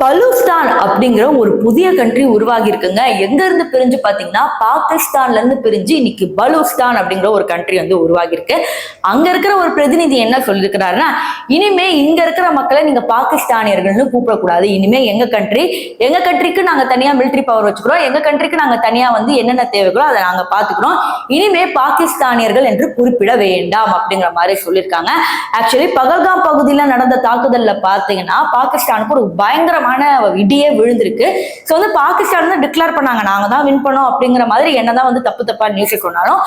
பலூஸ்தான் அப்படிங்கிற ஒரு புதிய கண்ட்ரி உருவாகி இருக்குங்க. எங்க இருந்து பிரிஞ்சு பாத்தீங்கன்னா பாகிஸ்தான்ல இருந்து பிரிஞ்சு இன்னைக்கு பலூஸ்தான் அப்படிங்கிற ஒரு கண்ட்ரி வந்து உருவாகி இருக்கு. அங்க இருக்கிற ஒரு பிரதிநிதி என்ன சொல்லியிருக்கிறாருன்னா, இனிமே இங்க இருக்கிற மக்களை நீங்க பாகிஸ்தானியர்கள்னு கூப்பிடக்கூடாது. இனிமே எங்க கண்ட்ரிக்கு நாங்க தனியா மிலிட்டரி பவர் வச்சுக்கிறோம். எங்க கண்ட்ரிக்கு நாங்க தனியா வந்து என்னென்ன தேவைகளோ அதை நாங்க பாத்துக்கிறோம். இனிமே பாகிஸ்தானியர்கள் என்று குறிப்பிட வேண்டாம் அப்படிங்கிற மாதிரி சொல்லியிருக்காங்க. ஆக்சுவலி பகல்காம் பகுதியில நடந்த தாக்குதல்ல பாத்தீங்கன்னா பாகிஸ்தானுக்கு ஒரு பயங்கர இடியே விழுந்திருக்கு. சோ வந்து பாகிஸ்தான் தான் டிக்ளேர் பண்ணாங்க, நாங்க தான் வின் பண்ணோம் அப்படிங்கிற மாதிரி என்னதான் வந்து தப்பா நியூஸ் சொன்னாலும்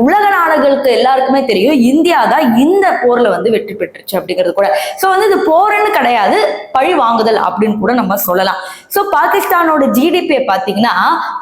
உலக நாடுகளுக்கு எல்லாருக்குமே தெரியும் இந்தியா தான் இந்த போர்ல வந்து வெற்றி பெற்றுச்சு அப்படிங்கிறது கூட. சோ வந்து இது போர்ன்னு கிடையாது, பழி வாங்குதல் அப்படின்னு கூட நம்ம சொல்லலாம். சோ பாகிஸ்தானோட ஜிடிபி பாத்தீங்கன்னா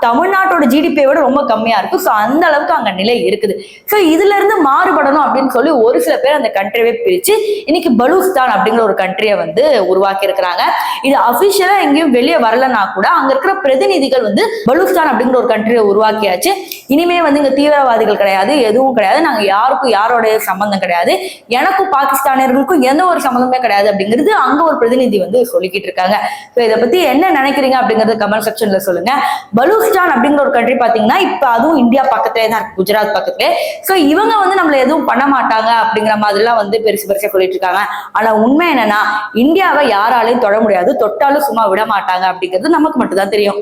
தமிழ்நாட்டோட ஜிடிபியை விட ரொம்ப கம்மியா இருக்கு. சோ அந்த அளவுக்கு அங்க நிலை இருக்குது. சோ இதுல இருந்து மாறுபடணும் அப்படின்னு சொல்லி ஒரு சில பேர் அந்த கண்ட்ரியை பிரிச்சு இன்னைக்கு பலூஸ்தான் அப்படிங்கிற ஒரு கண்ட்ரியை வந்து உருவாக்கி இருக்கிறாங்க. இது அபிஷியலா எங்கேயும் வெளியே வரலன்னா கூட அங்க இருக்கிற பிரதிநிதிகள் வந்து பலூஸ்தான் அப்படிங்கிற ஒரு கண்ட்ரியை உருவாக்கியாச்சு. இனிமே வந்து இங்க தீவிரவாதிகள் கிடையாது, எதுவும் கிடையாது, நாங்க யாருக்கும் யாரோட சம்பந்தம் கிடையாது, எனக்கும் பாகிஸ்தானியர்களுக்கும் எந்த ஒரு சம்பந்தமே கிடையாது அப்படிங்கிறது அங்க ஒரு பிரதிநிதி வந்து சொல்லிக்கிட்டு இருக்காங்க. இதை பத்தி என்ன நினைக்கிறீங்க அப்படிங்கறது கமெண்ட் செக்ஷன்ல சொல்லுங்க. பலூஸ்தான் அப்படிங்கிற ஒரு கண்ட்ரி பாத்தீங்கன்னா இப்ப அதுவும் இந்தியா பக்கத்திலே தான் இருக்கு, குஜராத் பக்கத்திலே. சோ இவங்க வந்து நம்மள எதுவும் பண்ண மாட்டாங்க அப்படிங்கிற மாதிரி எல்லாம் வந்து பெருசா சொல்லிட்டு இருக்காங்க. ஆனா உண்மை என்னன்னா இந்தியாவை யாராலையும் தொட முடியாது, தொட்டாலும் சும்மா விட மாட்டாங்க அப்படிங்கிறது நமக்கு மட்டும் தான் தெரியும்.